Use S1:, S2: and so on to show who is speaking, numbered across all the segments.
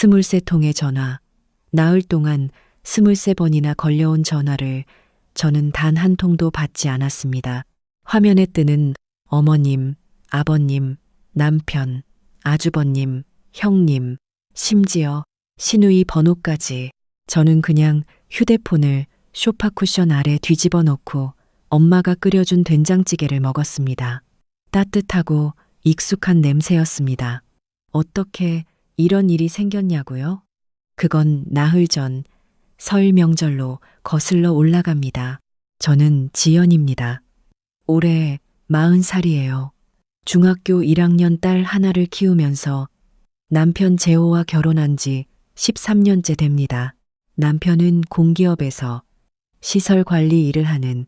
S1: 23통의 전화, 나흘 동안 23번이나 걸려온 전화를 저는 단 한 통도 받지 않았습니다. 화면에 뜨는 어머님, 아버님, 남편, 아주버님, 형님, 심지어 시누이 번호까지 저는 그냥 휴대폰을 소파 쿠션 아래 뒤집어 놓고 엄마가 끓여준 된장찌개를 먹었습니다. 따뜻하고 익숙한 냄새였습니다. 어떻게 이런 일이 생겼냐고요? 그건 나흘 전 설 명절로 거슬러 올라갑니다. 저는 지연입니다. 올해 40살이에요. 중학교 1학년 딸 하나를 키우면서 남편 재호와 결혼한 지 13년째 됩니다. 남편은 공기업에서 시설 관리 일을 하는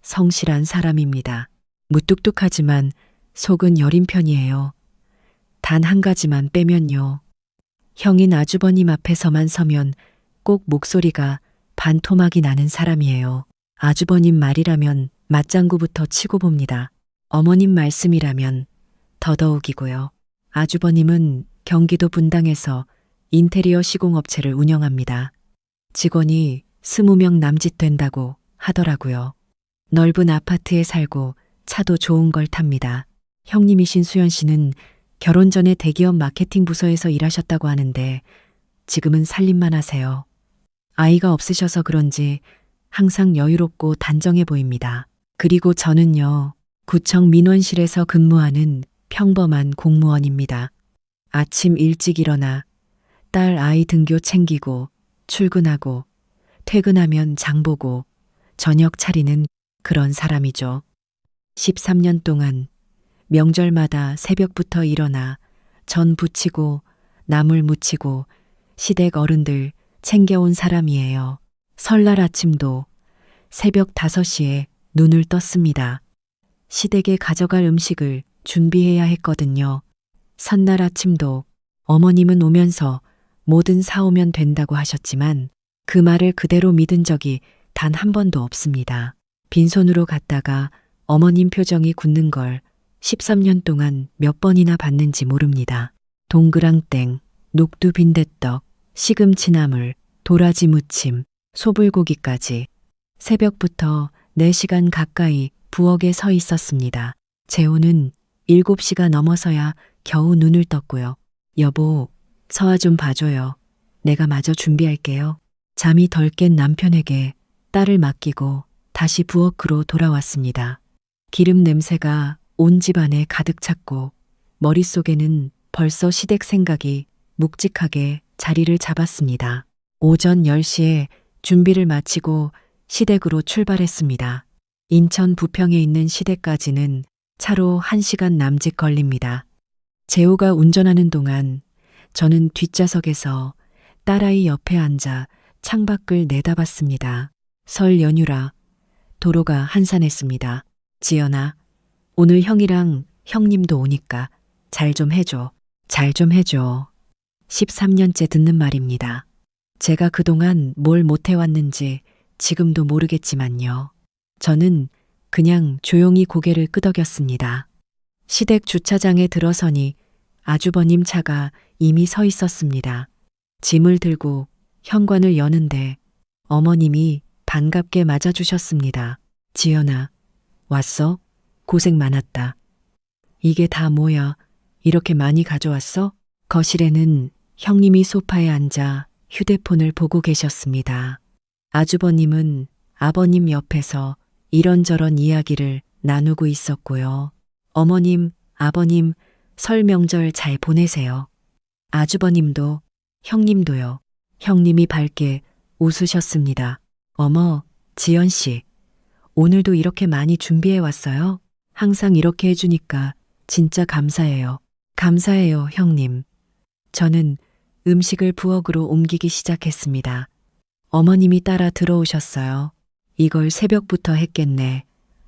S1: 성실한 사람입니다. 무뚝뚝하지만 속은 여린 편이에요. 단 한 가지만 빼면요. 형인 아주버님 앞에서만 서면 꼭 목소리가 반토막이 나는 사람이에요. 아주버님 말이라면 맞장구부터 치고 봅니다. 어머님 말씀이라면 더더욱이고요. 아주버님은 경기도 분당에서 인테리어 시공업체를 운영합니다. 직원이 20명 남짓 된다고 하더라고요. 넓은 아파트에 살고 차도 좋은 걸 탑니다. 형님이신 수연 씨는 결혼 전에 대기업 마케팅 부서에서 일하셨다고 하는데 지금은 살림만 하세요. 아이가 없으셔서 그런지 항상 여유롭고 단정해 보입니다. 그리고 저는요, 구청 민원실에서 근무하는 평범한 공무원입니다. 아침 일찍 일어나 딸 아이 등교 챙기고 출근하고 퇴근하면 장 보고 저녁 차리는 그런 사람이죠. 13년 동안 명절마다 새벽부터 일어나 전 부치고 나물 무치고 시댁 어른들 챙겨온 사람이에요. 설날 아침도 새벽 5시에 눈을 떴습니다. 시댁에 가져갈 음식을 준비해야 했거든요. 선날 아침도 어머님은 오면서 뭐든 사오면 된다고 하셨지만 그 말을 그대로 믿은 적이 단 한 번도 없습니다. 빈손으로 갔다가 어머님 표정이 굳는 걸 13년 동안 몇 번이나 봤는지 모릅니다. 동그랑땡, 녹두 빈대떡, 시금치나물, 도라지 무침, 소불고기까지 새벽부터 4시간 가까이 부엌에 서 있었습니다. 재호는 7시가 넘어서야 겨우 눈을 떴고요. 여보, 서아 좀 봐줘요. 내가 마저 준비할게요. 잠이 덜 깬 남편에게 딸을 맡기고 다시 부엌으로 돌아왔습니다. 기름 냄새가 온 집안에 가득 찼고 머릿속에는 벌써 시댁 생각이 묵직하게 자리를 잡았습니다. 오전 10시에 준비를 마치고 시댁으로 출발했습니다. 인천 부평에 있는 시댁까지는 차로 1시간 남짓 걸립니다. 재호가 운전하는 동안 저는 뒷좌석에서 딸아이 옆에 앉아 창밖을 내다봤습니다. 설 연휴라 도로가 한산했습니다. 지연아, 오늘 형이랑 형님도 오니까 잘 좀 해줘. 잘 좀 해줘. 13년째 듣는 말입니다. 제가 그동안 뭘 못해왔는지 지금도 모르겠지만요. 저는 그냥 조용히 고개를 끄덕였습니다. 시댁 주차장에 들어서니 아주버님 차가 이미 서 있었습니다. 짐을 들고 현관을 여는데 어머님이 반갑게 맞아주셨습니다. 지연아, 왔어? 고생 많았다. 이게 다 뭐야? 이렇게 많이 가져왔어? 거실에는 형님이 소파에 앉아 휴대폰을 보고 계셨습니다. 아주버님은 아버님 옆에서 이런저런 이야기를 나누고 있었고요. 어머님, 아버님, 설 명절 잘 보내세요. 아주버님도, 형님도요. 형님이 밝게 웃으셨습니다. 어머, 지연 씨, 오늘도 이렇게 많이 준비해 왔어요? 항상 이렇게 해주니까 진짜 감사해요. 감사해요, 형님. 저는 음식을 부엌으로 옮기기 시작했습니다. 어머님이 따라 들어오셨어요. 이걸 새벽부터 했겠네.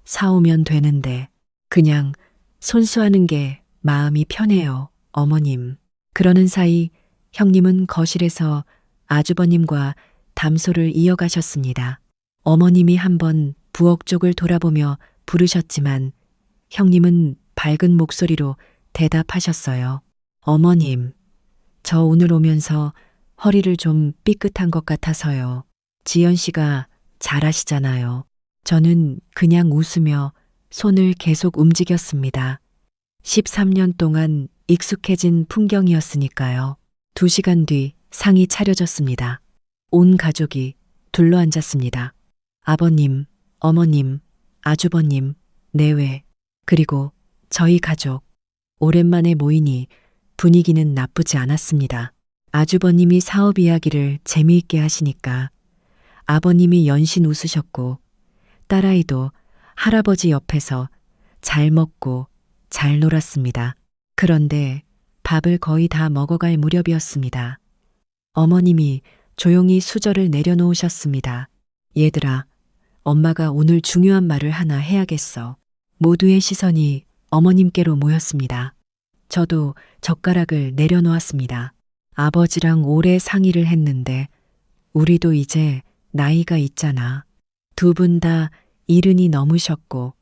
S1: 사오면 되는데. 그냥 손수하는 게 마음이 편해요, 어머님. 그러는 사이 형님은 거실에서 아주버님과 담소를 이어가셨습니다. 어머님이 한번 부엌 쪽을 돌아보며 부르셨지만 형님은 밝은 목소리로 대답하셨어요. 어머님, 저 오늘 오면서 허리를 좀 삐끗한 것 같아서요. 지연 씨가 잘하시잖아요. 저는 그냥 웃으며 손을 계속 움직였습니다. 13년 동안 익숙해진 풍경이었으니까요. 2시간 뒤 상이 차려졌습니다. 온 가족이 둘러앉았습니다. 아버님, 어머님, 아주버님, 내외, 그리고 저희 가족. 오랜만에 모이니 분위기는 나쁘지 않았습니다. 아주버님이 사업 이야기를 재미있게 하시니까 아버님이 연신 웃으셨고 딸아이도 할아버지 옆에서 잘 먹고 잘 놀았습니다. 그런데 밥을 거의 다 먹어갈 무렵이었습니다. 어머님이 조용히 수저를 내려놓으셨습니다. 얘들아, 엄마가 오늘 중요한 말을 하나 해야겠어. 모두의 시선이 어머님께로 모였습니다. 저도 젓가락을 내려놓았습니다. 아버지랑 오래 상의를 했는데 우리도 이제 나이가 있잖아. 2분 다 70이 넘으셨고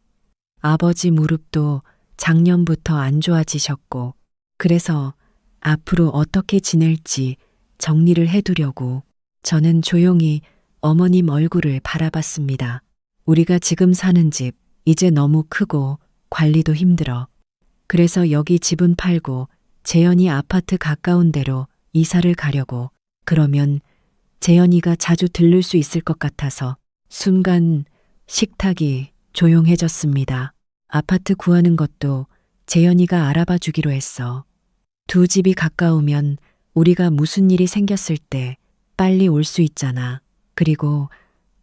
S1: 아버지 무릎도 작년부터 안 좋아지셨고 그래서 앞으로 어떻게 지낼지 정리를 해두려고 저는 조용히 어머님 얼굴을 바라봤습니다. 우리가 지금 사는 집 이제 너무 크고 관리도 힘들어. 그래서 여기 집은 팔고 재현이 아파트 가까운 데로 이사를 가려고. 그러면 재현이가 자주 들를 수 있을 것 같아서. 순간 식탁이 조용해졌습니다. 아파트 구하는 것도 재현이가 알아봐 주기로 했어. 2 집이 가까우면 우리가 무슨 일이 생겼을 때 빨리 올 수 있잖아. 그리고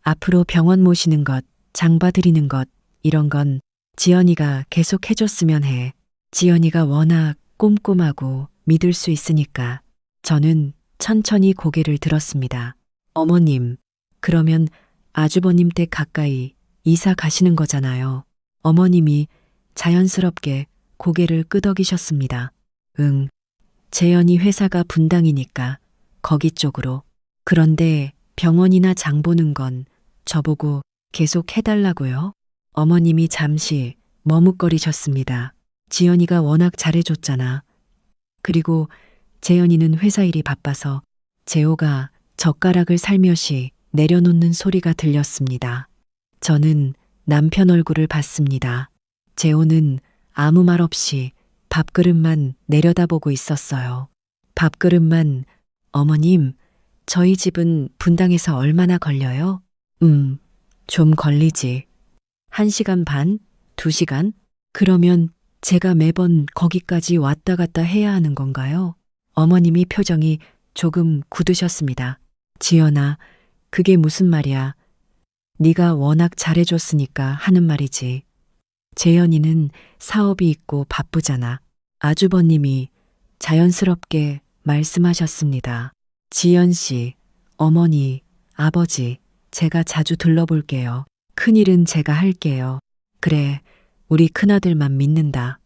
S1: 앞으로 병원 모시는 것, 장 봐드리는 것, 이런 건 지연이가 계속 해줬으면 해. 지연이가 워낙 꼼꼼하고 믿을 수 있으니까. 저는 천천히 고개를 들었습니다. 어머님, 그러면 아주버님 댁 가까이 이사 가시는 거잖아요. 어머님이 자연스럽게 고개를 끄덕이셨습니다. 응, 재현이 회사가 분당이니까 거기 쪽으로. 그런데 병원이나 장 보는 건 저보고 계속 해달라고요? 어머님이 잠시 머뭇거리셨습니다. 지연이가 워낙 잘해줬잖아. 그리고 재현이는 회사 일이 바빠서 재호가 젓가락을 살며시 내려놓는 소리가 들렸습니다. 저는 남편 얼굴을 봤습니다. 재호는 아무 말 없이 밥그릇만 내려다보고 있었어요. 밥그릇만. 어머님, 저희 집은 분당에서 얼마나 걸려요? 좀 걸리지. 1시간 반? 2시간? 그러면 제가 매번 거기까지 왔다 갔다 해야 하는 건가요? 어머님이 표정이 조금 굳으셨습니다. 지연아, 그게 무슨 말이야. 네가 워낙 잘해줬으니까 하는 말이지. 재현이는 사업이 있고 바쁘잖아. 아주버님이 자연스럽게 말씀하셨습니다. 지연 씨, 어머니, 아버지, 제가 자주 들러볼게요. 큰일은 제가 할게요. 그래, 우리 큰아들만 믿는다.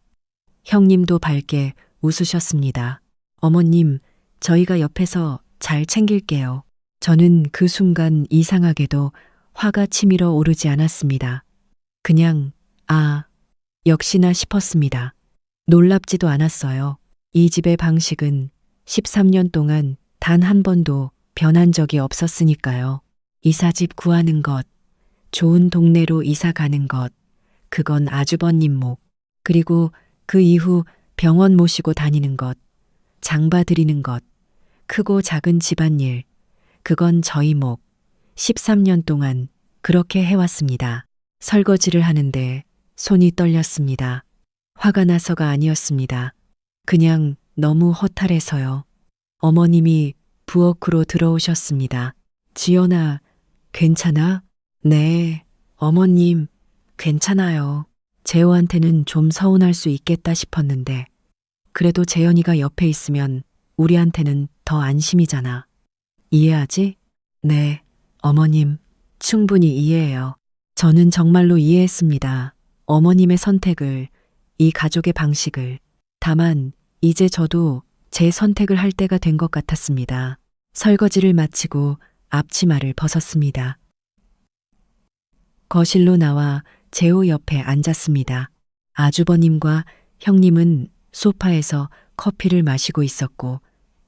S1: 형님도 밝게 웃으셨습니다. 어머님, 저희가 옆에서 잘 챙길게요. 저는 그 순간 이상하게도 화가 치밀어 오르지 않았습니다. 그냥, 역시나 싶었습니다. 놀랍지도 않았어요. 이 집의 방식은 13년 동안 단 한 번도 변한 적이 없었으니까요. 이사집 구하는 것, 좋은 동네로 이사 가는 것, 그건 아주버님 목. 그리고 그 이후 병원 모시고 다니는 것, 장 봐드리는 것, 크고 작은 집안일, 그건 저희 목. 13년 동안 그렇게 해왔습니다. 설거지를 하는데 손이 떨렸습니다. 화가 나서가 아니었습니다. 그냥 너무 허탈해서요. 어머님이 부엌으로 들어오셨습니다. 지연아, 괜찮아? 네, 어머님, 괜찮아요. 재호한테는 좀 서운할 수 있겠다 싶었는데, 그래도 재현이가 옆에 있으면 우리한테는 더 안심이잖아. 이해하지? 네, 어머님, 충분히 이해해요. 저는 정말로 이해했습니다. 어머님의 선택을, 이 가족의 방식을. 다만 이제 저도 제 선택을 할 때가 된 것 같았습니다. 설거지를 마치고 앞치마를 벗었습니다. 거실로 나와 재호 옆에 앉았습니다. 아주버님과 형님은 소파에서 커피를 마시고 있었고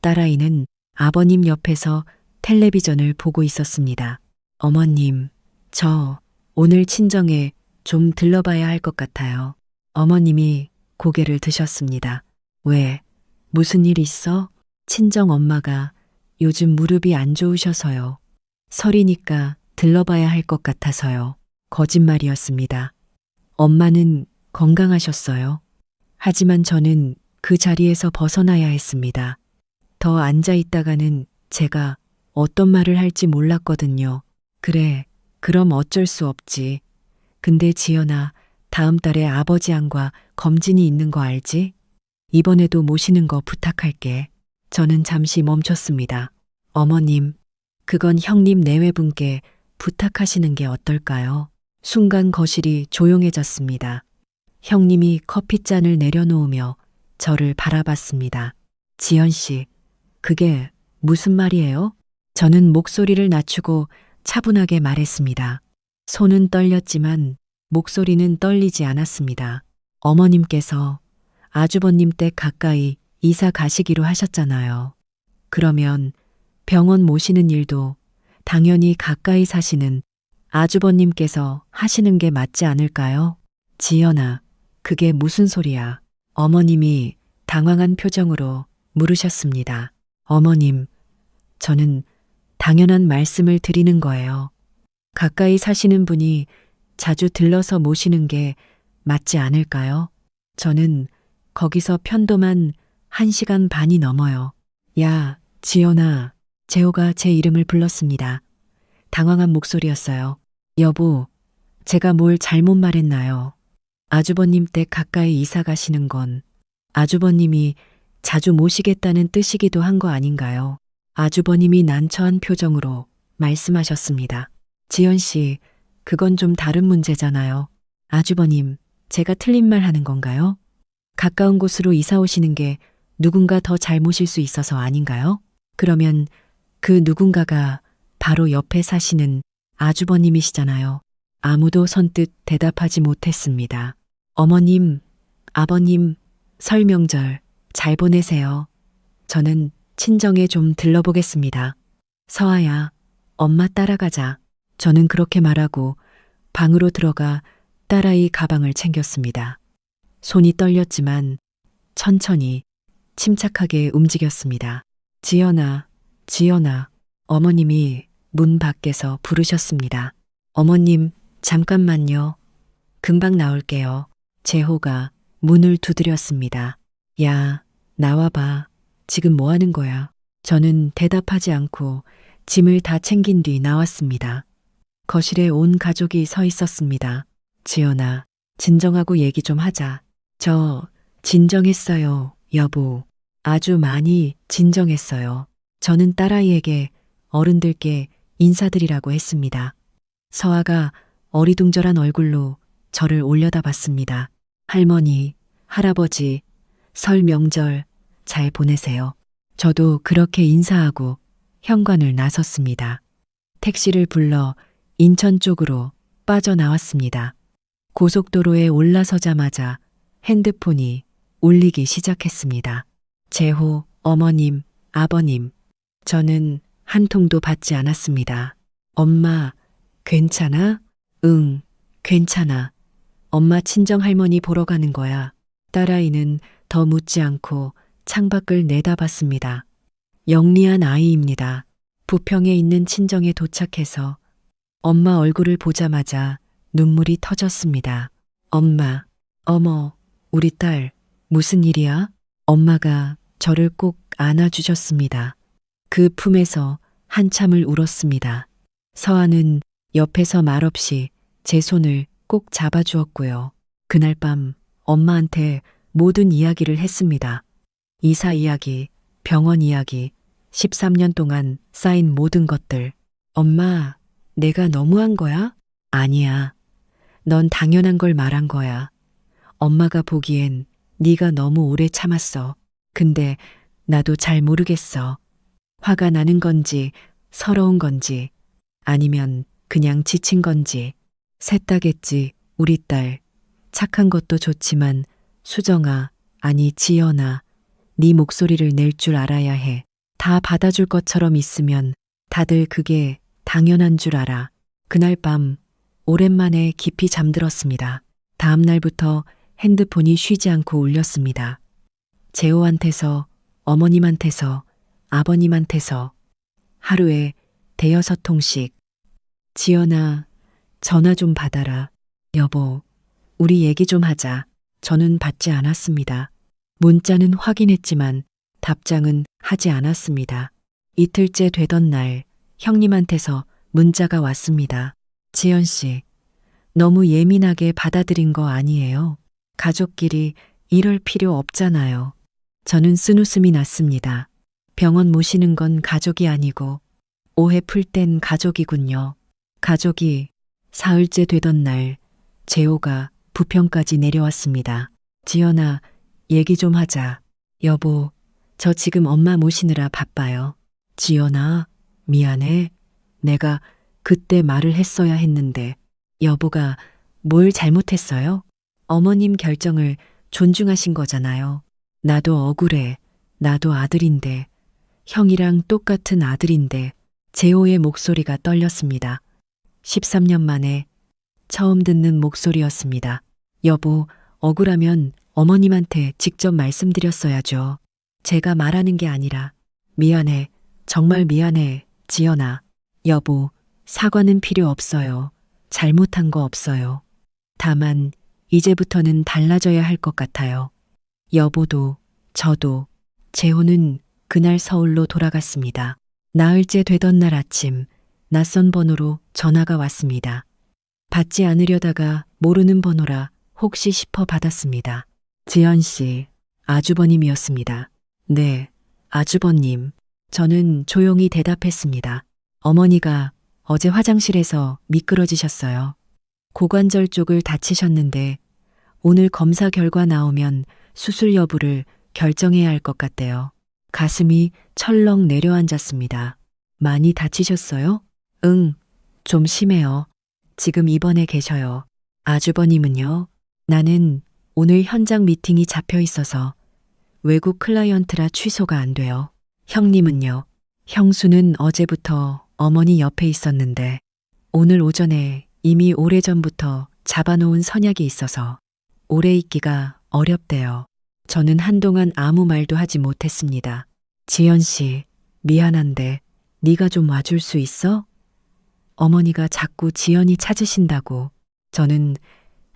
S1: 딸아이는 아버님 옆에서 텔레비전을 보고 있었습니다. 어머님, 저 오늘 친정에 좀 들러봐야 할 것 같아요. 어머님이 고개를 드셨습니다. 왜? 무슨 일 있어? 친정 엄마가 요즘 무릎이 안 좋으셔서요. 설이니까 들러봐야 할 것 같아서요. 거짓말이었습니다. 엄마는 건강하셨어요. 하지만 저는 그 자리에서 벗어나야 했습니다. 더 앉아 있다가는 제가 어떤 말을 할지 몰랐거든요. 그래, 그럼 어쩔 수 없지. 근데 지연아, 다음 달에 아버지 안과 검진이 있는 거 알지? 이번에도 모시는 거 부탁할게. 저는 잠시 멈췄습니다. 어머님, 그건 형님 내외분께 부탁하시는 게 어떨까요? 순간 거실이 조용해졌습니다. 형님이 커피잔을 내려놓으며 저를 바라봤습니다. 지연 씨, 그게 무슨 말이에요? 저는 목소리를 낮추고 차분하게 말했습니다. 손은 떨렸지만 목소리는 떨리지 않았습니다. 어머님께서 아주버님 댁 가까이 이사 가시기로 하셨잖아요. 그러면 병원 모시는 일도 당연히 가까이 사시는 아주버님께서 하시는 게 맞지 않을까요? 지연아, 그게 무슨 소리야? 어머님이 당황한 표정으로 물으셨습니다. 어머님, 저는 당연한 말씀을 드리는 거예요. 가까이 사시는 분이 자주 들러서 모시는 게 맞지 않을까요? 저는 거기서 편도만 1시간 반이 넘어요. 야, 지연아. 재호가 제 이름을 불렀습니다. 당황한 목소리였어요. 여보, 제가 뭘 잘못 말했나요? 아주버님 댁 가까이 이사 가시는 건 아주버님이 자주 모시겠다는 뜻이기도 한 거 아닌가요? 아주버님이 난처한 표정으로 말씀하셨습니다. 지연 씨, 그건 좀 다른 문제잖아요. 아주버님, 제가 틀린 말 하는 건가요? 가까운 곳으로 이사 오시는 게 누군가 더 잘 모실 수 있어서 아닌가요? 그러면 그 누군가가 바로 옆에 사시는 아주버님이시잖아요. 아무도 선뜻 대답하지 못했습니다. 어머님, 아버님, 설 명절 잘 보내세요. 저는 친정에 좀 들러보겠습니다. 서아야, 엄마 따라가자. 저는 그렇게 말하고 방으로 들어가 딸아이 가방을 챙겼습니다. 손이 떨렸지만 천천히 침착하게 움직였습니다. 지연아, 지연아, 어머님이 문 밖에서 부르셨습니다. 어머님, 잠깐만요. 금방 나올게요. 재호가 문을 두드렸습니다. 야, 나와봐. 지금 뭐 하는 거야? 저는 대답하지 않고 짐을 다 챙긴 뒤 나왔습니다. 거실에 온 가족이 서 있었습니다. 지연아, 진정하고 얘기 좀 하자. 저 진정했어요, 여보. 아주 많이 진정했어요. 저는 딸아이에게 어른들께 인사드리라고 했습니다. 서아가 어리둥절한 얼굴로 저를 올려다봤습니다. 할머니, 할아버지, 설 명절 잘 보내세요. 저도 그렇게 인사하고 현관을 나섰습니다. 택시를 불러 인천 쪽으로 빠져나왔습니다. 고속도로에 올라서자마자 핸드폰이 울리기 시작했습니다. 재호, 어머님, 아버님. 저는 한 통도 받지 않았습니다. 엄마, 괜찮아? 응, 괜찮아. 엄마 친정할머니 보러 가는 거야. 딸아이는 더 묻지 않고 창밖을 내다봤습니다. 영리한 아이입니다. 부평에 있는 친정에 도착해서 엄마 얼굴을 보자마자 눈물이 터졌습니다. 엄마, 어머, 우리 딸, 무슨 일이야? 엄마가 저를 꼭 안아주셨습니다. 그 품에서 한참을 울었습니다. 서아는 옆에서 말없이 제 손을 꼭 잡아주었고요. 그날 밤 엄마한테 모든 이야기를 했습니다. 이사 이야기, 병원 이야기, 13년 동안 쌓인 모든 것들. 엄마, 내가 너무한 거야? 아니야. 넌 당연한 걸 말한 거야. 엄마가 보기엔 네가 너무 오래 참았어. 근데 나도 잘 모르겠어. 화가 나는 건지 서러운 건지 아니면 그냥 지친 건지. 셋다겠지, 우리 딸. 착한 것도 좋지만 수정아, 아니 지연아, 네 목소리를 낼 줄 알아야 해. 다 받아줄 것처럼 있으면 다들 그게 당연한 줄 알아. 그날 밤 오랜만에 깊이 잠들었습니다. 다음 날부터 핸드폰이 쉬지 않고 울렸습니다. 재호한테서, 어머님한테서, 아버님한테서 하루에 대여섯 통씩. 지연아, 전화 좀 받아라. 여보, 우리 얘기 좀 하자. 저는 받지 않았습니다. 문자는 확인했지만 답장은 하지 않았습니다. 이틀째 되던 날 형님한테서 문자가 왔습니다. 지연 씨, 너무 예민하게 받아들인 거 아니에요? 가족끼리 이럴 필요 없잖아요. 저는 쓴웃음이 났습니다. 병원 모시는 건 가족이 아니고 오해 풀 땐 가족이군요. 가족이 사흘째 되던 날 재호가 부평까지 내려왔습니다. 지연아, 얘기 좀 하자. 여보, 저 지금 엄마 모시느라 바빠요. 지연아, 미안해. 내가 그때 말을 했어야 했는데 여보가 뭘 잘못했어요? 어머님 결정을 존중하신 거잖아요. 나도 억울해. 나도 아들인데, 형이랑 똑같은 아들인데. 재호의 목소리가 떨렸습니다. 13년 만에 처음 듣는 목소리였습니다. 여보, 억울하면 어머님한테 직접 말씀드렸어야죠. 제가 말하는 게 아니라. 미안해. 정말 미안해. 지연아. 여보, 사과는 필요 없어요. 잘못한 거 없어요. 다만 이제부터는 달라져야 할 것 같아요. 여보도 저도. 재호는 그날 서울로 돌아갔습니다. 나흘째 되던 날 아침 낯선 번호로 전화가 왔습니다. 받지 않으려다가 모르는 번호라 혹시 싶어 받았습니다. 지연 씨, 아주버님이었습니다. 네, 아주버님. 저는 조용히 대답했습니다. 어머니가 어제 화장실에서 미끄러지셨어요. 고관절 쪽을 다치셨는데 오늘 검사 결과 나오면 수술 여부를 결정해야 할 것 같대요. 가슴이 철렁 내려앉았습니다. 많이 다치셨어요? 응, 좀 심해요. 지금 입원해 계셔요. 아주버님은요? 나는 오늘 현장 미팅이 잡혀 있어서 외국 클라이언트라 취소가 안 돼요. 형님은요? 형수는 어제부터 어머니 옆에 있었는데 오늘 오전에 이미 오래전부터 잡아놓은 선약이 있어서 오래 있기가 어렵대요. 저는 한동안 아무 말도 하지 못했습니다. 지연 씨, 미안한데 네가 좀 와줄 수 있어? 어머니가 자꾸 지연이 찾으신다고. 저는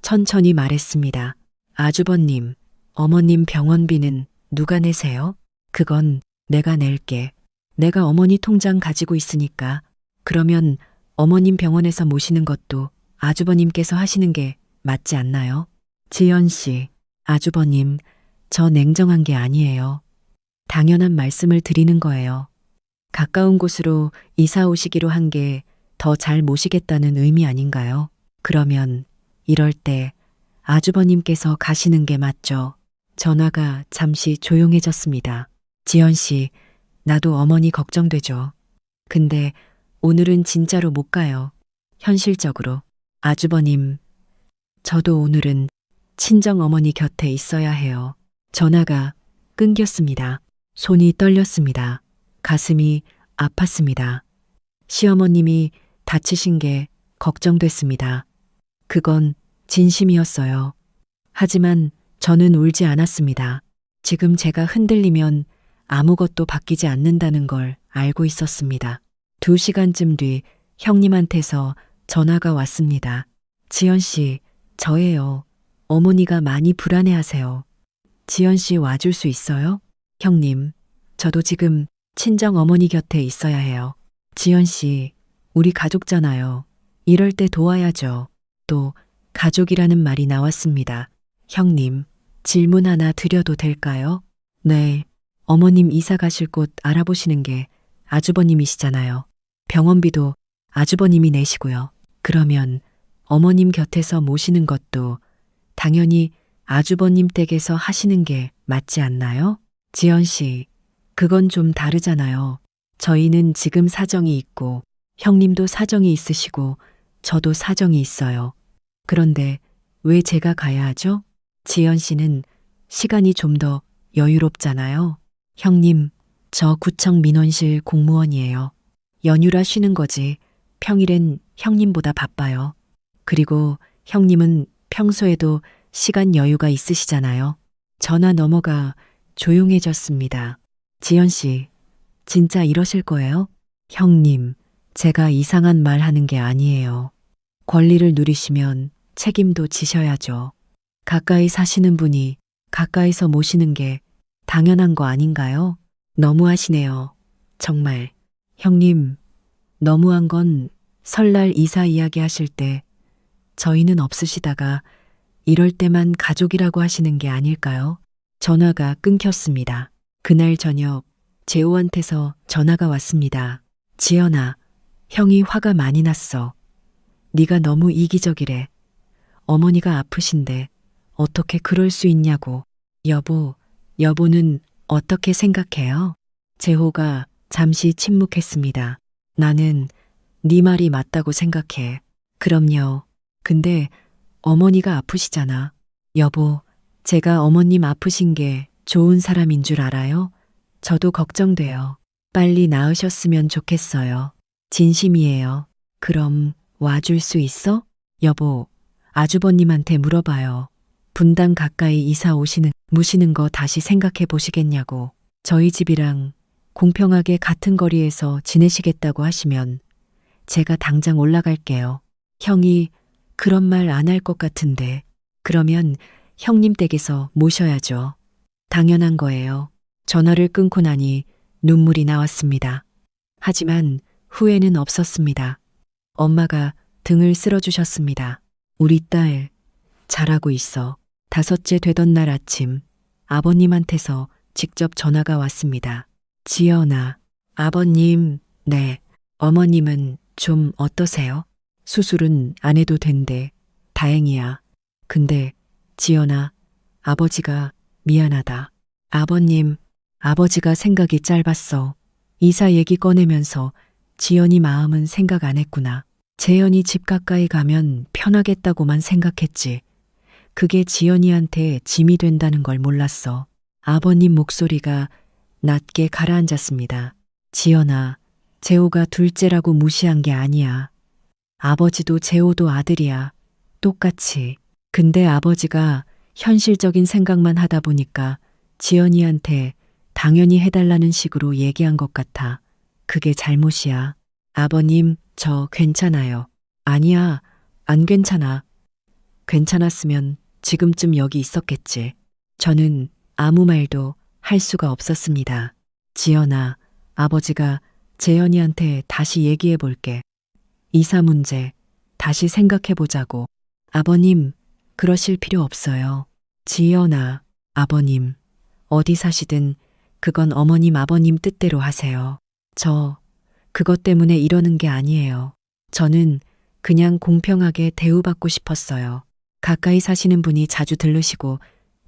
S1: 천천히 말했습니다. 아주버님, 어머님 병원비는 누가 내세요? 그건 내가 낼게. 내가 어머니 통장 가지고 있으니까. 그러면 어머님 병원에서 모시는 것도 아주버님께서 하시는 게 맞지 않나요? 지연 씨, 아주버님, 저 냉정한 게 아니에요. 당연한 말씀을 드리는 거예요. 가까운 곳으로 이사 오시기로 한 게 더 잘 모시겠다는 의미 아닌가요? 그러면 이럴 때 아주버님께서 가시는 게 맞죠. 전화가 잠시 조용해졌습니다. 지연 씨, 나도 어머니 걱정되죠. 근데 오늘은 진짜로 못 가요. 현실적으로. 아주버님, 저도 오늘은 친정 어머니 곁에 있어야 해요. 전화가 끊겼습니다. 손이 떨렸습니다. 가슴이 아팠습니다. 시어머님이 다치신 게 걱정됐습니다. 그건 진심이었어요. 하지만 저는 울지 않았습니다. 지금 제가 흔들리면 아무것도 바뀌지 않는다는 걸 알고 있었습니다. 2시간쯤 뒤 형님한테서 전화가 왔습니다. 지연 씨, 저예요. 어머니가 많이 불안해하세요. 지연 씨 와줄 수 있어요? 형님, 저도 지금 친정 어머니 곁에 있어야 해요. 지연 씨, 우리 가족잖아요. 이럴 때 도와야죠. 또 가족이라는 말이 나왔습니다. 형님, 질문 하나 드려도 될까요? 네, 어머님 이사 가실 곳 알아보시는 게 아주버님이시잖아요. 병원비도 아주버님이 내시고요. 그러면 어머님 곁에서 모시는 것도 당연히 아주버님 댁에서 하시는 게 맞지 않나요? 지연 씨, 그건 좀 다르잖아요. 저희는 지금 사정이 있고 형님도 사정이 있으시고 저도 사정이 있어요. 그런데 왜 제가 가야 하죠? 지연 씨는 시간이 좀 더 여유롭잖아요. 형님, 저 구청 민원실 공무원이에요. 연휴라 쉬는 거지. 평일엔 형님보다 바빠요. 그리고 형님은 평소에도 시간 여유가 있으시잖아요. 전화 넘어가 조용해졌습니다. 지연 씨, 진짜 이러실 거예요? 형님, 제가 이상한 말 하는 게 아니에요. 권리를 누리시면 책임도 지셔야죠. 가까이 사시는 분이 가까이서 모시는 게 당연한 거 아닌가요? 너무하시네요. 정말. 형님, 너무한 건 설날 이사 이야기 하실 때 저희는 없으시다가 이럴 때만 가족이라고 하시는 게 아닐까요? 전화가 끊겼습니다. 그날 저녁 재호한테서 전화가 왔습니다. 지연아, 형이 화가 많이 났어. 네가 너무 이기적이래. 어머니가 아프신데 어떻게 그럴 수 있냐고. 여보는 어떻게 생각해요? 재호가 잠시 침묵했습니다. 나는 네 말이 맞다고 생각해. 그럼요. 근데 어머니가 아프시잖아. 여보, 제가 어머님 아프신 게 좋은 사람인 줄 알아요? 저도 걱정돼요. 빨리 나으셨으면 좋겠어요. 진심이에요. 그럼 와줄 수 있어? 여보, 아주버님한테 물어봐요. 분당 가까이 이사 무시는 거 다시 생각해 보시겠냐고. 저희 집이랑 공평하게 같은 거리에서 지내시겠다고 하시면 제가 당장 올라갈게요. 형이 그런 말 안 할 것 같은데. 그러면 형님 댁에서 모셔야죠. 당연한 거예요. 전화를 끊고 나니 눈물이 나왔습니다. 하지만 후회는 없었습니다. 엄마가 등을 쓸어주셨습니다. 우리 딸 잘하고 있어. 5째 되던 날 아침 아버님한테서 직접 전화가 왔습니다. 지연아, 아버님, 네. 어머님은 좀 어떠세요? 수술은 안 해도 된대. 다행이야. 근데 지연아, 아버지가 미안하다. 아버지가 생각이 짧았어. 이사 얘기 꺼내면서 지연이 마음은 생각 안 했구나. 재연이 집 가까이 가면 편하겠다고만 생각했지. 그게 지연이한테 짐이 된다는 걸 몰랐어. 아버님 목소리가 낮게 가라앉았습니다. 지연아, 재호가 둘째라고 무시한 게 아니야. 아버지도 재호도 아들이야. 똑같이. 근데 아버지가 현실적인 생각만 하다 보니까 지연이한테 당연히 해달라는 식으로 얘기한 것 같아. 그게 잘못이야. 아버님, 저 괜찮아요. 아니야, 안 괜찮아. 괜찮았으면 지금쯤 여기 있었겠지. 저는 아무 말도 할 수가 없었습니다. 지연아, 아버지가 재연이한테 다시 얘기해 볼게. 이사 문제 다시 생각해 보자고. 아버님, 그러실 필요 없어요. 지연아, 아버님, 어디 사시든 그건 어머님 아버님 뜻대로 하세요. 저 그것 때문에 이러는 게 아니에요. 저는 그냥 공평하게 대우받고 싶었어요. 가까이 사시는 분이 자주 들르시고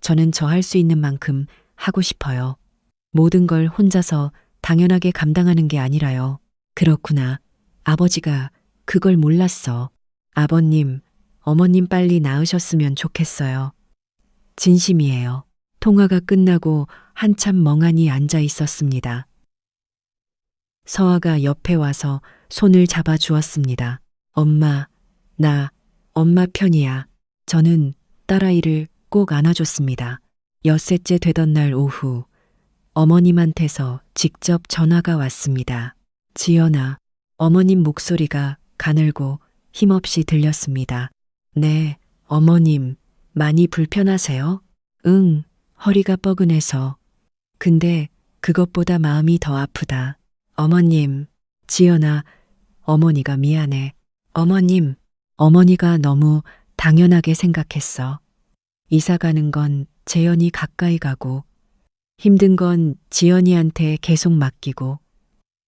S1: 저는 저 할 수 있는 만큼 하고 싶어요. 모든 걸 혼자서 당연하게 감당하는 게 아니라요. 그렇구나. 아버지가 그걸 몰랐어. 아버님, 어머님 빨리 나으셨으면 좋겠어요. 진심이에요. 통화가 끝나고 한참 멍하니 앉아 있었습니다. 서아가 옆에 와서 손을 잡아 주었습니다. 엄마, 나 엄마 편이야. 저는 딸아이를 꼭 안아줬습니다. 엿새째 되던 날 오후 어머님한테서 직접 전화가 왔습니다. 지연아, 어머님 목소리가 가늘고 힘없이 들렸습니다. 네, 어머님, 많이 불편하세요? 응, 허리가 뻐근해서. 근데 그것보다 마음이 더 아프다. 어머님, 지연아, 어머니가 미안해. 어머님, 어머니가 너무 당연하게 생각했어. 이사 가는 건 재연이 가까이 가고, 힘든 건 지연이한테 계속 맡기고,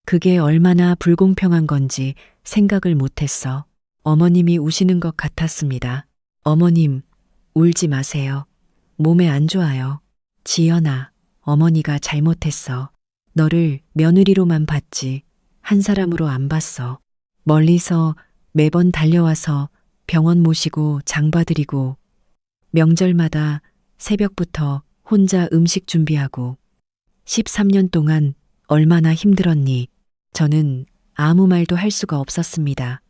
S1: 그게 얼마나 불공평한 건지 생각을 못했어. 어머님이 우시는 것 같았습니다. 어머님, 울지 마세요. 몸에 안 좋아요. 지연아, 어머니가 잘못했어. 너를 며느리로만 봤지 한 사람으로 안 봤어. 멀리서 매번 달려와서 병원 모시고 장 봐드리고 명절마다 새벽부터 혼자 음식 준비하고 13년 동안 얼마나 힘들었니? 저는 아무 말도 할 수가 없었습니다.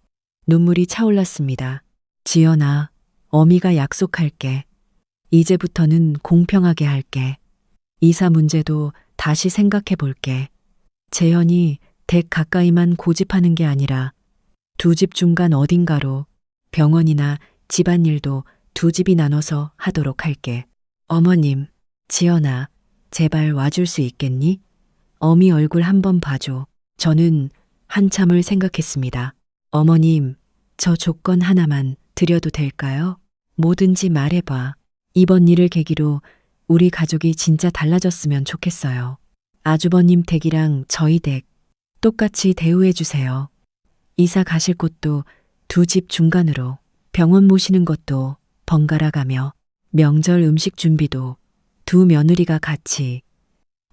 S1: 눈물이 차올랐습니다. 지연아, 어미가 약속할게. 이제부터는 공평하게 할게. 이사 문제도 다시 생각해 볼게. 재현이 댁 가까이만 고집하는 게 아니라 두 집 중간 어딘가로 병원이나 집안일도 두 집이 나눠서 하도록 할게. 어머님, 지연아, 제발 와줄 수 있겠니? 어미 얼굴 한번 봐줘. 저는 한참을 생각했습니다. 어머님, 저 조건 하나만 드려도 될까요? 뭐든지 말해봐. 이번 일을 계기로 우리 가족이 진짜 달라졌으면 좋겠어요. 아주버님 댁이랑 저희 댁 똑같이 대우해주세요. 이사 가실 곳도 두 집 중간으로, 병원 모시는 것도 번갈아 가며, 명절 음식 준비도 두 며느리가 같이,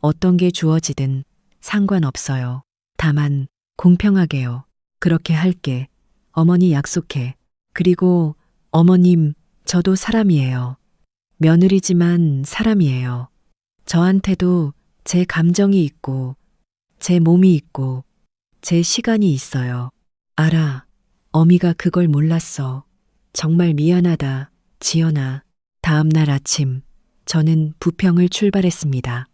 S1: 어떤 게 주어지든 상관없어요. 다만 공평하게요. 그렇게 할게. 어머니 약속해. 그리고 어머님, 저도 사람이에요. 며느리지만 사람이에요. 저한테도 제 감정이 있고, 제 몸이 있고, 제 시간이 있어요. 알아. 어미가 그걸 몰랐어. 정말 미안하다, 지연아. 다음 날 아침, 저는 부평을 출발했습니다.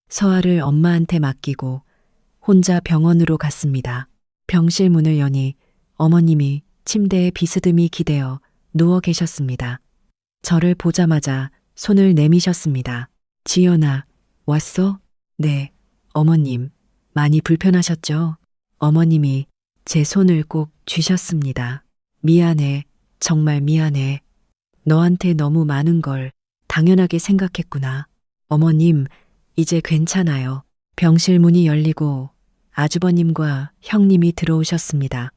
S1: 서아를 엄마한테 맡기고 혼자 병원으로 갔습니다. 병실 문을 여니 어머님이 침대에 비스듬히 기대어 누워 계셨습니다. 저를 보자마자 손을 내미셨습니다. 지연아, 왔어? 네, 어머님. 많이 불편하셨죠? 어머님이 제 손을 꼭 쥐셨습니다. 미안해, 정말 미안해. 너한테 너무 많은 걸 당연하게 생각했구나. 어머님, 이제 괜찮아요. 병실 문이 열리고 아주버님과 형님이 들어오셨습니다.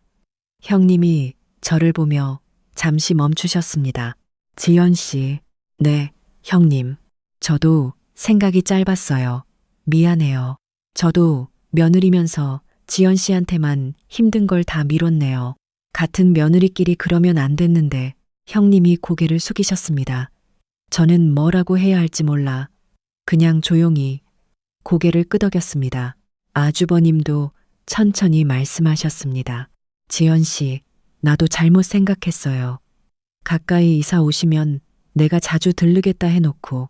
S1: 형님이 저를 보며 잠시 멈추셨습니다. 지연 씨, 네, 형님. 저도 생각이 짧았어요. 미안해요. 저도 며느리면서 지연 씨한테만 힘든 걸 다 미뤘네요. 같은 며느리끼리 그러면 안 됐는데 형님이 고개를 숙이셨습니다. 저는 뭐라고 해야 할지 몰라 그냥 조용히 고개를 끄덕였습니다. 아주버님도 천천히 말씀하셨습니다. 지연 씨, 나도 잘못 생각했어요. 가까이 이사 오시면 내가 자주 들르겠다 해놓고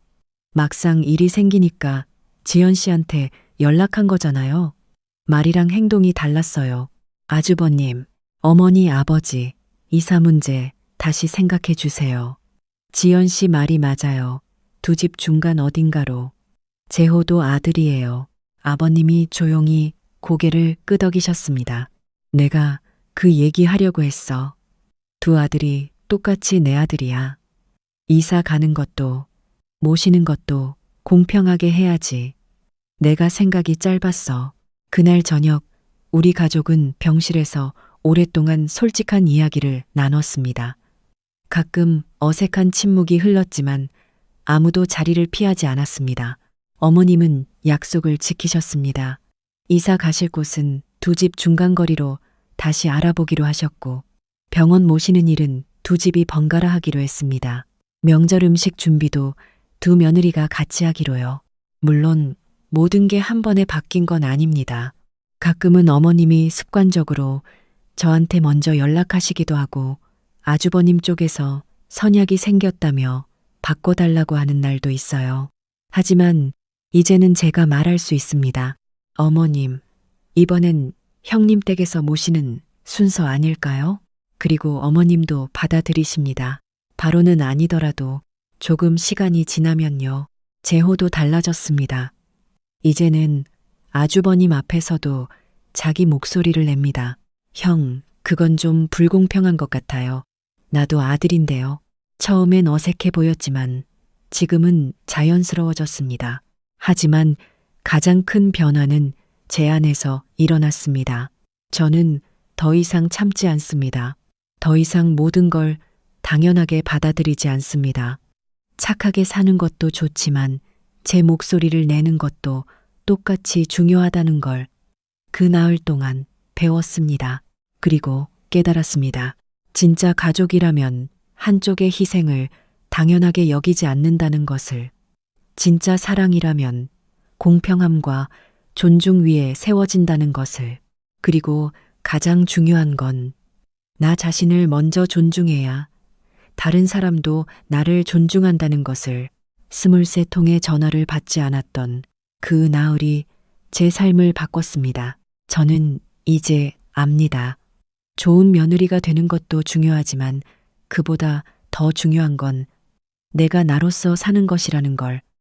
S1: 막상 일이 생기니까 지연 씨한테 연락한 거잖아요. 말이랑 행동이 달랐어요. 아주버님, 어머니, 아버지, 이사 문제 다시 생각해 주세요. 지연 씨 말이 맞아요. 두 집 중간 어딘가로. 재호도 아들이에요. 아버님이 조용히 고개를 끄덕이셨습니다. 내가 그 얘기하려고 했어. 두 아들이 똑같이 내 아들이야. 이사 가는 것도 모시는 것도 공평하게 해야지. 내가 생각이 짧았어. 그날 저녁 우리 가족은 병실에서 오랫동안 솔직한 이야기를 나눴습니다. 가끔 어색한 침묵이 흘렀지만 아무도 자리를 피하지 않았습니다. 어머님은 약속을 지키셨습니다. 이사 가실 곳은 두 집 중간거리로 다시 알아보기로 하셨고 병원 모시는 일은 두 집이 번갈아 하기로 했습니다. 명절 음식 준비도 두 며느리가 같이 하기로요. 물론 모든 게 한 번에 바뀐 건 아닙니다. 가끔은 어머님이 습관적으로 저한테 먼저 연락하시기도 하고 아주버님 쪽에서 선약이 생겼다며 바꿔달라고 하는 날도 있어요. 하지만 이제는 제가 말할 수 있습니다. 어머님, 이번엔 형님 댁에서 모시는 순서 아닐까요? 그리고 어머님도 받아들이십니다. 바로는 아니더라도 조금 시간이 지나면요. 재호도 달라졌습니다. 이제는 아주버님 앞에서도 자기 목소리를 냅니다. 형, 그건 좀 불공평한 것 같아요. 나도 아들인데요. 처음엔 어색해 보였지만 지금은 자연스러워졌습니다. 하지만 가장 큰 변화는 제 안에서 일어났습니다. 저는 더 이상 참지 않습니다. 더 이상 모든 걸 당연하게 받아들이지 않습니다. 착하게 사는 것도 좋지만 제 목소리를 내는 것도 똑같이 중요하다는 걸 그 나흘 동안 배웠습니다. 그리고 깨달았습니다. 진짜 가족이라면 한쪽의 희생을 당연하게 여기지 않는다는 것을. 진짜 사랑이라면 공평함과 존중 위에 세워진다는 것을. 그리고 가장 중요한 건 나 자신을 먼저 존중해야 다른 사람도 나를 존중한다는 것을. 23통의 전화를 받지 않았던 그 나흘이 제 삶을 바꿨습니다. 저는 이제 압니다. 좋은 며느리가 되는 것도 중요하지만 그보다 더 중요한 건 내가 나로서 사는 것이라는 걸.